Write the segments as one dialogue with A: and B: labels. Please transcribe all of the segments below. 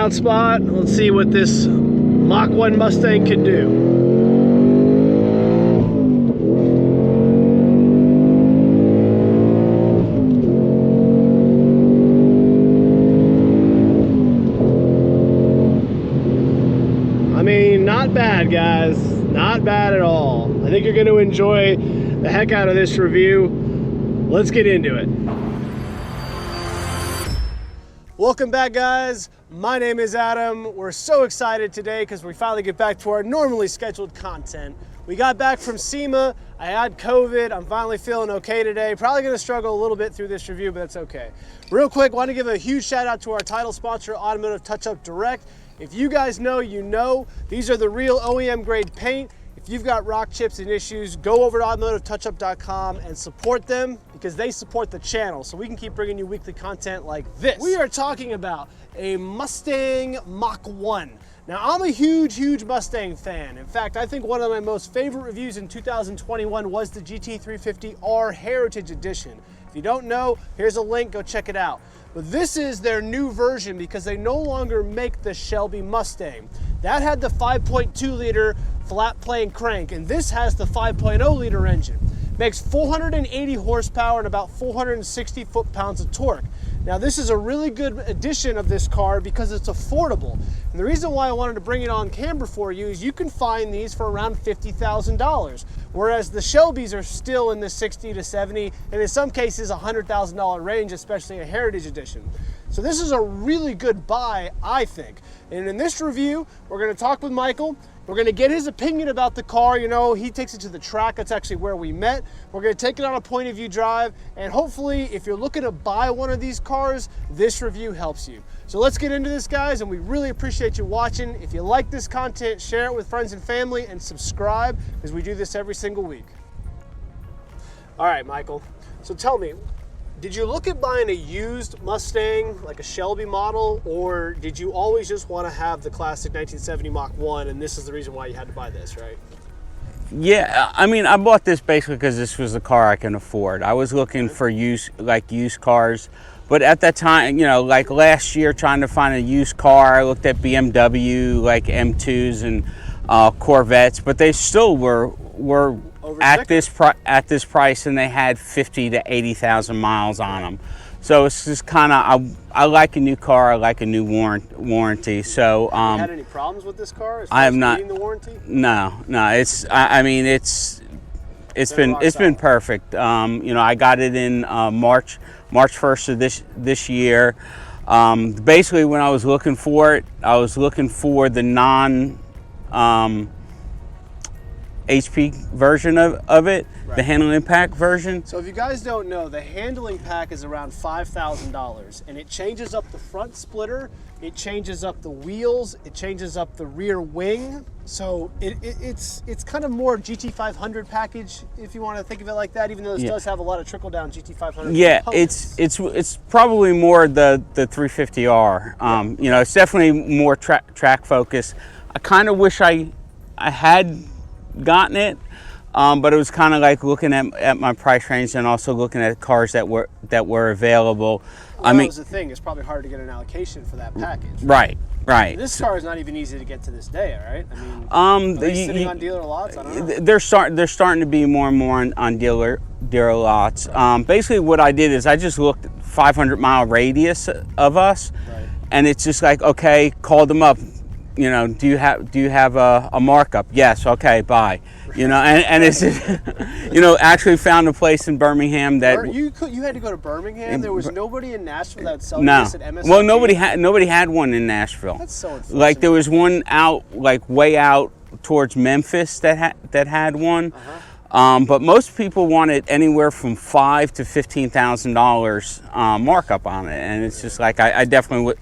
A: burnout spot. Let's see what this Mach 1 Mustang can do. I mean, not bad, guys. Not bad at all. I think you're going to enjoy the heck out of this review. Let's get into it. Welcome back, guys. My name is Adam. We're so excited today because we finally get back to our normally scheduled content. We got back from SEMA. I had COVID. I'm finally feeling okay today. Probably going to struggle a little bit through this review, but that's okay. Real quick, want to give a huge shout out to our title sponsor, Automotive Touch-Up Direct. If you guys know, you know. These are the real OEM grade paint. If you've got rock chips and issues, go over to automotivetouchup.com and support them because they support the channel so we can keep bringing you weekly content like this. We are talking about a Mustang Mach 1. Now, I'm a huge Mustang fan. In fact, I think one of my most favorite reviews in 2021 was the GT350R Heritage Edition. If you don't know, here's a link, go check it out. But this is their new version because they no longer make the Shelby Mustang. That had the 5.2 liter flat plane crank, and this has the 5.0 liter engine. Makes 480 horsepower and about 460 foot-pounds of torque. Now, this is a really good addition of this car because it's affordable. And the reason why I wanted to bring it on camera for you is you can find these for around $50,000, whereas the Shelbys are still in the 60 to 70, and in some cases $100,000 range, especially a Heritage Edition. So this is a really good buy, I think. And in this review, we're gonna talk with Michael. We're gonna get his opinion about the car. You know, he takes it to the track. That's actually where we met. We're gonna take it on a point of view drive. And hopefully, if you're looking to buy one of these cars, this review helps you. So let's get into this, guys. And we really appreciate you watching. If you like this content, share it with friends and family and subscribe because we do this every single week. All right, Michael. So tell me, did you look at buying a used Mustang, like a Shelby model, or did you always just want to have the classic 1970 Mach 1, and this is the reason why you had to buy this, right?
B: Yeah, I mean, I bought this basically because this was the car I can afford. I was looking for used cars, but at that time, you know, like last year, trying to find a used car, I looked at BMW, like M2s and Corvettes, but they still were at this price, and they had 50 to 80,000 miles on them. So it's just kind of, I like a new car, I like a new warranty. So
A: have you had any problems with this car?
B: I have not.
A: The warranty?
B: No. It's I mean it's been perfect. You know, I got it in March 1st of this year. Basically, when I was looking for it, I was looking for the non HP version of it, right. The handling pack version.
A: So if you guys don't know, the handling pack is around $5,000, and it changes up the front splitter, it changes up the wheels, it changes up the rear wing. So it's kind of more GT500 package, if you want to think of it like that, even though this does have a lot of trickle down GT500
B: Yeah,
A: components.
B: it's probably more the 350R. You know, it's definitely more track focused. I kind of wish I had gotten it, but it was kind of like looking at my price range and also looking at cars that were available.
A: Well, I mean, that was the thing. It's probably hard to get an allocation for that package.
B: Right.
A: This car is not even easy to get to this day, right? I mean, are they sitting on dealer lots? I don't know.
B: They're starting to be more and more on dealer lots. Right. Basically, what I did is I just looked at 500-mile radius of us, right. And it's just like, okay, called them up. You know, do you have a markup? Yes. Okay. Bye. You know, and it's just, you know, actually found a place in Birmingham that
A: you had to go to Birmingham. There was nobody in Nashville that would sell this at MSRP.
B: Well, nobody had one in Nashville.
A: That's so unfortunate.
B: Like there was one out, like way out towards Memphis that had one. But most people wanted anywhere from $5,000 to $15,000 markup on it, and it's just like I definitely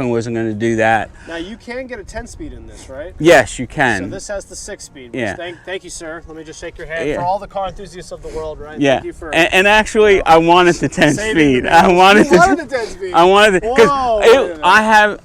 B: wasn't going to do that.
A: Now you can get a 10-speed in this, right?
B: Yes, you can.
A: So this has the 6-speed.
B: Yeah.
A: Thank you, sir. Let me just shake your hand for all the car enthusiasts of the world, right?
B: Yeah.
A: Thank you for.
B: And actually, I wanted the 10-speed.
A: I wanted the 10-speed.
B: I wanted it because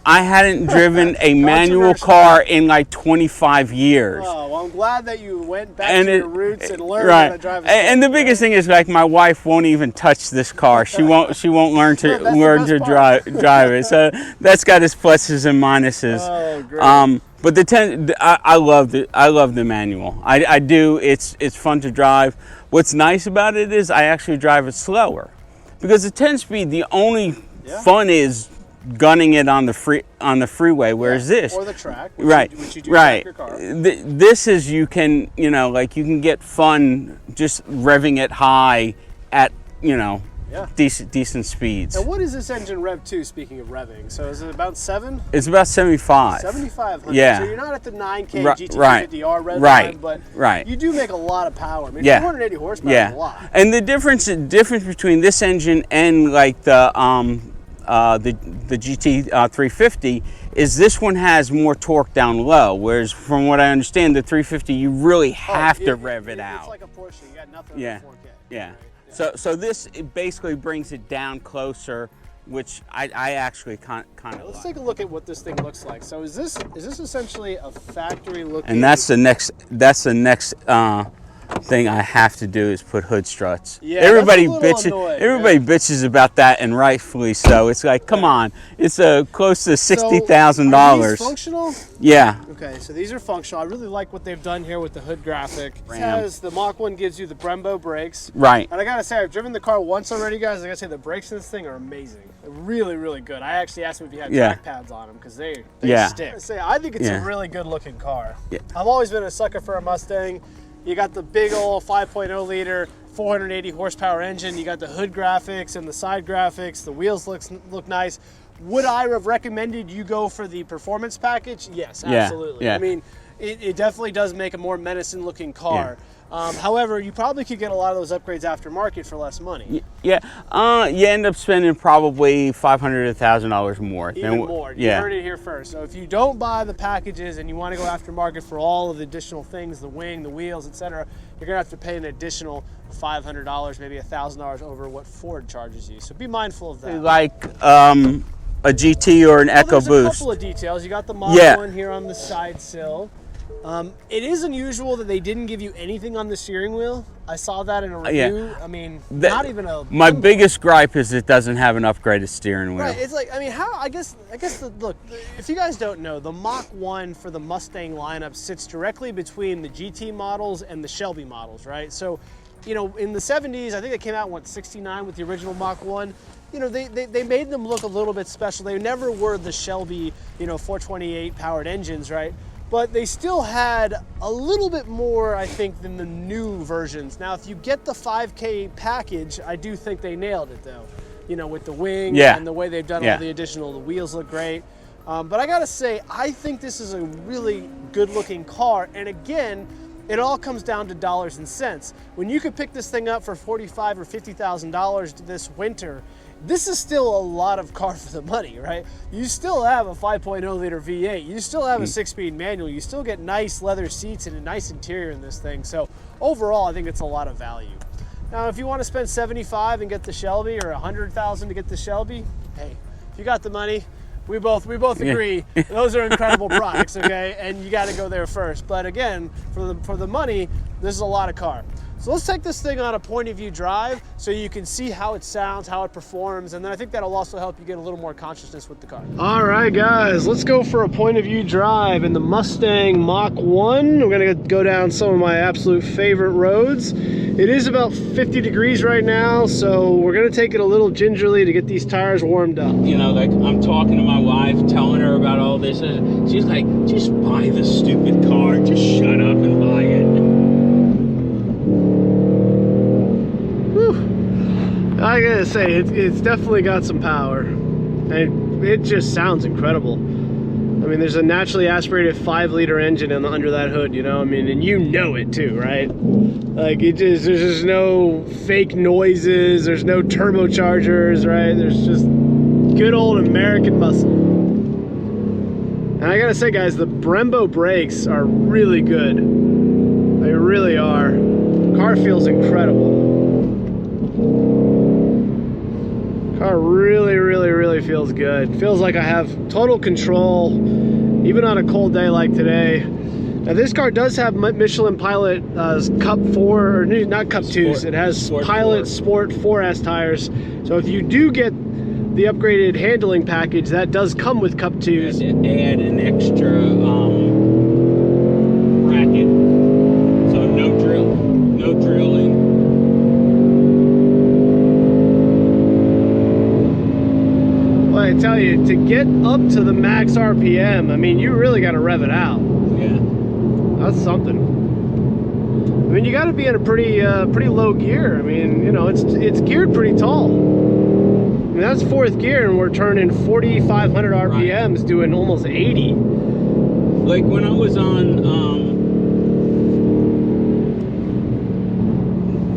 B: I hadn't driven a manual car in like 25 years.
A: Oh, well, I'm glad that you went back to your roots and learn how to drive a spec.
B: And the biggest thing is, like, my wife won't even touch this car. She won't learn to drive it. So that's got its pluses and minuses.
A: Oh, great.
B: But I love the manual. I do. It's fun to drive. What's nice about it is I actually drive it slower, because the 10-speed, the only fun is gunning it on the freeway, whereas this,
A: or the track, which you do
B: right.
A: your car.
B: This is, you can, like, you can get fun just revving it high at, decent speeds.
A: And what is this engine rev to, speaking of revving? So is it about 7?
B: It's about 75.
A: 7,500.
B: Yeah.
A: So you're not at the 9K GT250R rev line, but you do make a lot of power. I mean, 480 horsepower is a lot.
B: And the difference between this engine and, like, the GT 350 is this one has more torque down low, whereas from what I understand, the 350 you really have to rev it out.
A: It's like a Porsche, you got nothing on 4K.
B: Yeah. So this, it basically brings it down closer, which I actually kind of like.
A: Let's take a look at what this thing looks like. So is this essentially a factory looking?
B: And that's the next thing I have to do is put hood struts.
A: Yeah,
B: everybody
A: annoying,
B: bitches about that, and rightfully so. It's like, come on, it's close to $60,000.
A: Are these functional?
B: Yeah.
A: Okay, so these are functional. I really like what they've done here with the hood graphic. It says the Mach 1 gives you the Brembo brakes.
B: Right.
A: And I gotta say, I've driven the car once already, guys. I gotta say, the brakes in this thing are amazing. They're really, really good. I actually asked them if you had track pads on them, because they stick. I think it's a really good looking car. Yeah. I've always been a sucker for a Mustang. You got the big old 5.0 liter, 480 horsepower engine. You got the hood graphics and the side graphics. The wheels look nice. Would I have recommended you go for the performance package? Yes, absolutely.
B: Yeah.
A: I mean, it definitely does make a more menacing looking car. However, you probably could get a lot of those upgrades aftermarket for less money.
B: Yeah, you end up spending probably $500 to $1,000 more.
A: Even more. You heard it here first. So if you don't buy the packages and you want to go aftermarket for all of the additional things, the wing, the wheels, etc., you're going to have to pay an additional $500, maybe $1,000 over what Ford charges you. So be mindful of that.
B: Like a GT or an EcoBoost.
A: There's a couple of details. You got the Mach 1 here on the side sill. It is unusual that they didn't give you anything on the steering wheel. I saw that in a review. I mean, not even a...
B: My biggest gripe is it doesn't have an upgraded steering wheel.
A: Right, it's like, I mean, how, I guess, look, if you guys don't know, the Mach 1 for the Mustang lineup sits directly between the GT models and the Shelby models, right? So, in the 70s, I think they came out in, 69 with the original Mach 1. They made them look a little bit special. They never were the Shelby, 428 powered engines, right? But they still had a little bit more, I think, than the new versions. Now, if you get the 5K package, I do think they nailed it, though. With the wing and the way they've done all the additional, the wheels look great. But I gotta say, I think this is a really good-looking car. And again, it all comes down to dollars and cents. When you could pick this thing up for $45,000 or $50,000 this winter, this is still a lot of car for the money, right? You still have a 5.0 liter V8. You still have a 6-speed manual. You still get nice leather seats and a nice interior in this thing. So overall, I think it's a lot of value. Now, if you want to spend $75,000 and get the Shelby, or $100,000 to get the Shelby, hey, if you got the money, we both agree those are incredible products, okay? And you got to go there first. But again, for the money, this is a lot of car. So let's take this thing on a point of view drive so you can see how it sounds, how it performs, and then I think that'll also help you get a little more consciousness with the car. All right, guys, let's go for a point of view drive in the Mustang Mach 1. We're gonna go down some of my absolute favorite roads. It is about 50 degrees right now, so we're gonna take it a little gingerly to get these tires warmed up.
B: Like, I'm talking to my wife, telling her about all this. She's like, just buy the stupid car. Just shut up and buy it.
A: I gotta say, it's definitely got some power, and it just sounds incredible. I mean, there's a naturally aspirated 5-liter engine under that hood, I mean, and it too, right? Like, there's just no fake noises, there's no turbochargers, right? There's just good old American muscle. And I gotta say, guys, the Brembo brakes are really good. They really are. The car feels incredible. Car really feels good. Feels like I have total control, even on a cold day like today. Now this car does have Michelin Pilot Cup 4, or not Cup 2s. It has
B: Sport
A: Pilot
B: 4.
A: Sport 4S tires. So if you do get the upgraded handling package, that does come with Cup 2s.
B: And add an extra bracket. So no drilling.
A: Well, I tell you, to get up to the max RPM, I mean, you really got to rev it out.
B: Yeah.
A: That's something. I mean, you got to be in a pretty low gear. I mean, you know, it's geared pretty tall. I mean, that's 4th gear, and we're turning 4,500 RPMs, doing almost 80.
B: Like when I was on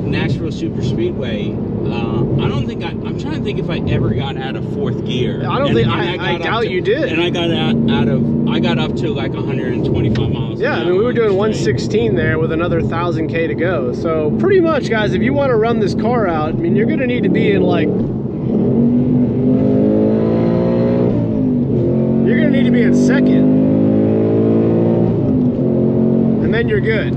B: Nashville Super Speedway, I don't think I'm trying to think if I ever got out of 4th gear.
A: I don't think I doubt you did.
B: And I got I got up to like 125 miles.
A: Yeah, I mean, we were doing 116 there with another 1,000K to go. So pretty much, guys, if you want to run this car out, I mean, you're going to need to be in like, you're going to need to be in 2nd. And then you're good.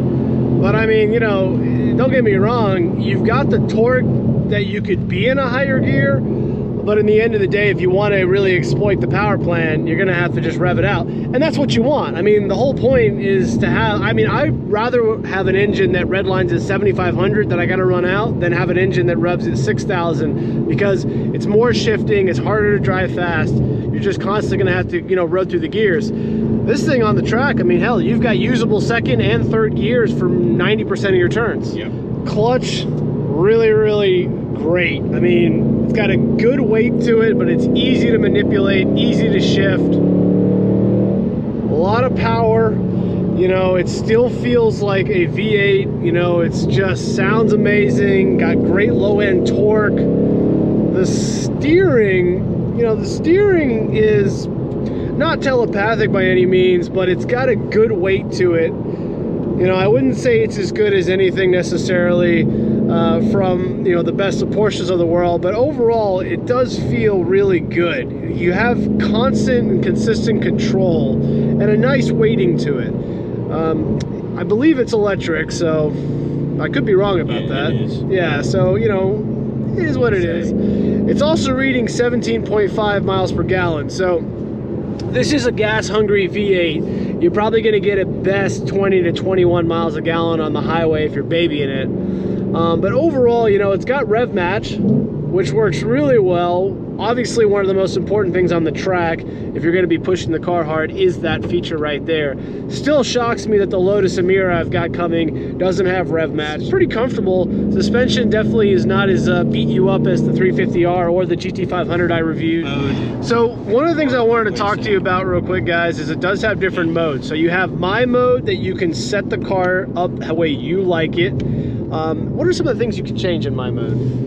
A: But I mean, you know, don't get me wrong, you've got the torque that you could be in a higher gear, but in the end of the day, if you want to really exploit the power plant, you're going to have to just rev it out. And that's what you want. I mean, the whole point is to have, I mean, I'd rather have an engine that redlines at 7,500 that I got to run out than have an engine that revs at 6,000, because it's more shifting, it's harder to drive fast. You're just constantly going to have to, you know, road through the gears. This thing on the track, I mean, hell, you've got usable 2nd and 3rd gears for 90% of your turns.
B: Yeah.
A: Clutch, really, really great. I mean, it's got a good weight to it, but it's easy to manipulate, easy to shift. A lot of power. You know, it still feels like a V8. You know, it's just sounds amazing. Got great low-end torque. The steering, you know, the steering is not telepathic by any means, but it's got a good weight to it. You know, I wouldn't say it's as good as anything necessarily from, you know, the best of Porsches of the world, but overall it does feel really good. You have constant and consistent control and a nice weighting to it. I believe it's electric, so I could be wrong about that.
B: It is.
A: Yeah, so, you know, it is what it is. It's also reading 17.5 miles per gallon, so this is a gas-hungry V8. You're probably going to get at best 20 to 21 miles a gallon on the highway if you're babying it. But overall, you know, it's got rev match, which works really well. Obviously, one of the most important things on the track, if you're going to be pushing the car hard, is that feature right there. Still shocks me that the Lotus Emira I've got coming doesn't have rev match. It's pretty comfortable. Suspension definitely is not as beat you up as the 350R or the GT500 I reviewed. So one of the things I wanted to talk to you about real quick, guys, is it does have different modes. So you have my mode that you can set the car up the way you like it. What are some of the things you can change in my mode?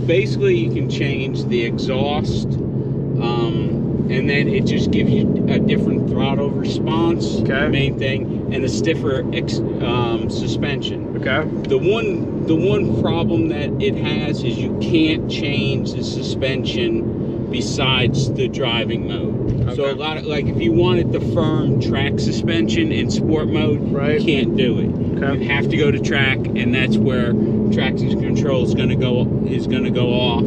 B: Basically, you can change the exhaust, and then it just gives you a different throttle response, the main thing, and a stiffer suspension. Okay. The one problem that it has is you can't change the suspension besides the driving mode. Okay. So a lot of, like, if you wanted the firm track suspension in sport mode, you can't do it. Okay. You have to go to track, and that's where traction control is going to go off.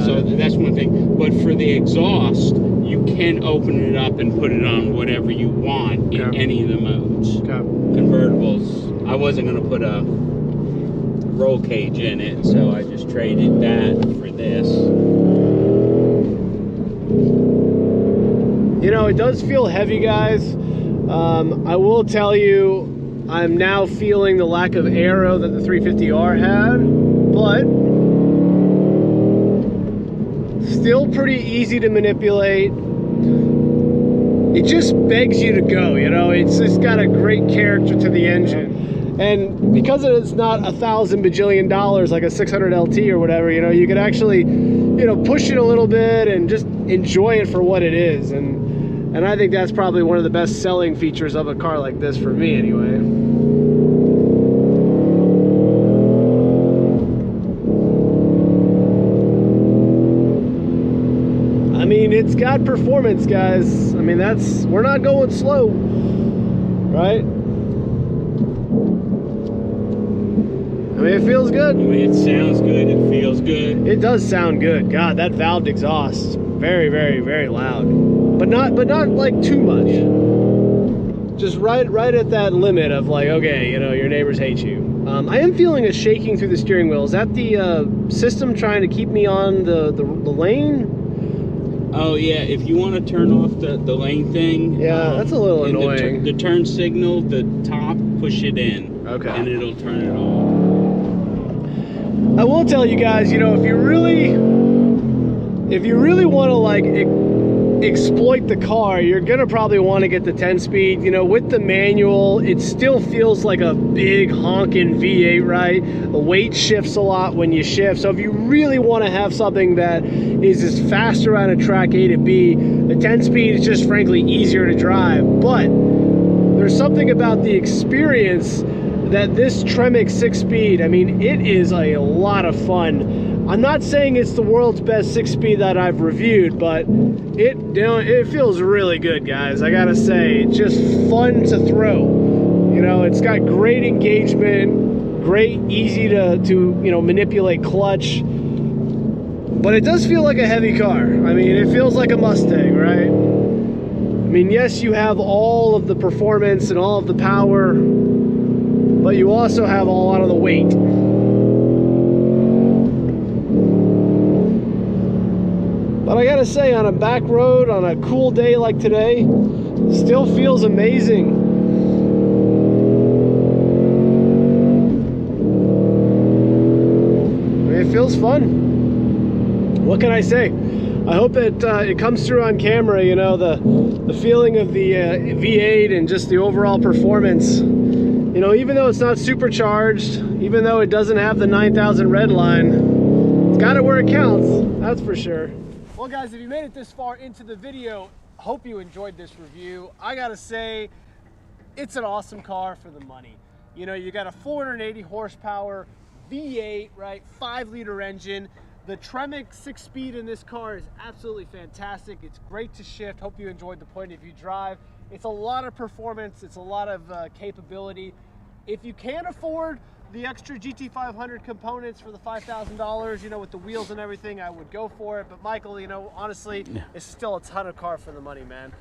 B: So that's one thing. But for the exhaust, you can open it up and put it on whatever you want in any of the modes. Convertibles. I wasn't going to put a roll cage in it, so I just traded that for this.
A: You know, it does feel heavy, guys. I will tell you, I'm now feeling the lack of aero that the 350R had, but still pretty easy to manipulate. It just begs you to go, you know, it's just got a great character to the engine. And because it's not $1,000 bajillion like a 600 LT or whatever, you know, you could actually, you know, push it a little bit and just enjoy it for what it is. And I think that's probably one of the best selling features of a car like this for me anyway. I mean, it's got performance, guys. I mean, we're not going slow. right? I mean, it feels good.
B: I mean, it sounds good. It feels good.
A: It does sound good. God, that valved exhaust, very, very, very loud, but not like too much.
B: Yeah.
A: Just right at that limit of like, okay, you know, your neighbors hate you. I am feeling a shaking through the steering wheel. Is that the system trying to keep me on the lane?
B: Oh yeah, if you want to turn off the lane thing,
A: Yeah, that's a little annoying.
B: The turn signal, the top, push it in,
A: Okay,
B: and it'll turn it off.
A: I will tell you guys, you know, if you really want to like exploit the car, you're gonna probably want to get the 10-speed. You know, with the manual, it still feels like a big honking V8, right? The weight shifts a lot when you shift. So if you really want to have something that is just faster on a track A to B, the 10-speed is just frankly easier to drive. But there's something about the experience that this Tremec 6-speed, I mean, it is a lot of fun. I'm not saying it's the world's best 6-speed that I've reviewed, but it feels really good, guys. I gotta say, it's just fun to throw. You know, it's got great engagement, great, easy to you know, manipulate clutch. But it does feel like a heavy car. I mean, it feels like a Mustang, right? I mean, yes, you have all of the performance and all of the power, but you also have a lot of the weight. But I gotta say, on a back road, on a cool day like today, still feels amazing. I mean, it feels fun. What can I say? I hope that it comes through on camera, you know, the feeling of the V8 and just the overall performance. You know, even though it's not supercharged, even though it doesn't have the 9,000 red line, it's got it where it counts, that's for sure. Well guys, if you made it this far into the video, hope you enjoyed this review. I gotta say, it's an awesome car for the money. You know, you got a 480 horsepower V8, right, 5-liter engine. The Tremec 6-speed in this car is absolutely fantastic. It's great to shift. Hope you enjoyed the point of view drive. It's a lot of performance. It's a lot of capability. If you can't afford the extra GT500 components for the $5,000, you know, with the wheels and everything, I would go for it. But Michael, you know, honestly, it's still a ton of car for the money, man.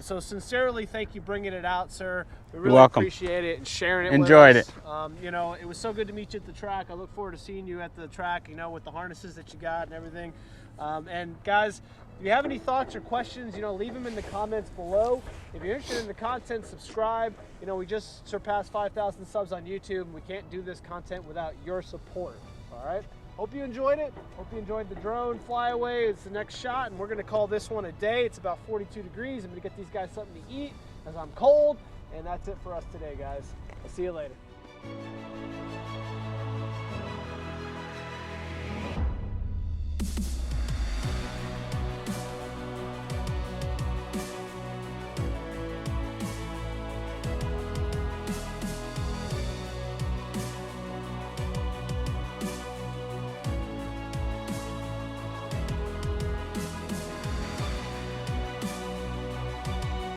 A: So sincerely, thank you bringing it out, sir. We really appreciate it and sharing it
B: Enjoyed
A: with us.
B: it.
A: You know, it was so good to meet you at the track. I look forward to seeing you at the track, you know, with the harnesses that you got and everything. And guys, if you have any thoughts or questions, you know, leave them in the comments below. If you're interested in the content, subscribe. You know, we just surpassed 5,000 subs on YouTube. We can't do this content without your support, all right? Hope you enjoyed it. Hope you enjoyed the drone flyaway. It's the next shot, and we're gonna call this one a day. It's about 42 degrees. I'm gonna get these guys something to eat as I'm cold, and that's it for us today, guys. I'll see you later.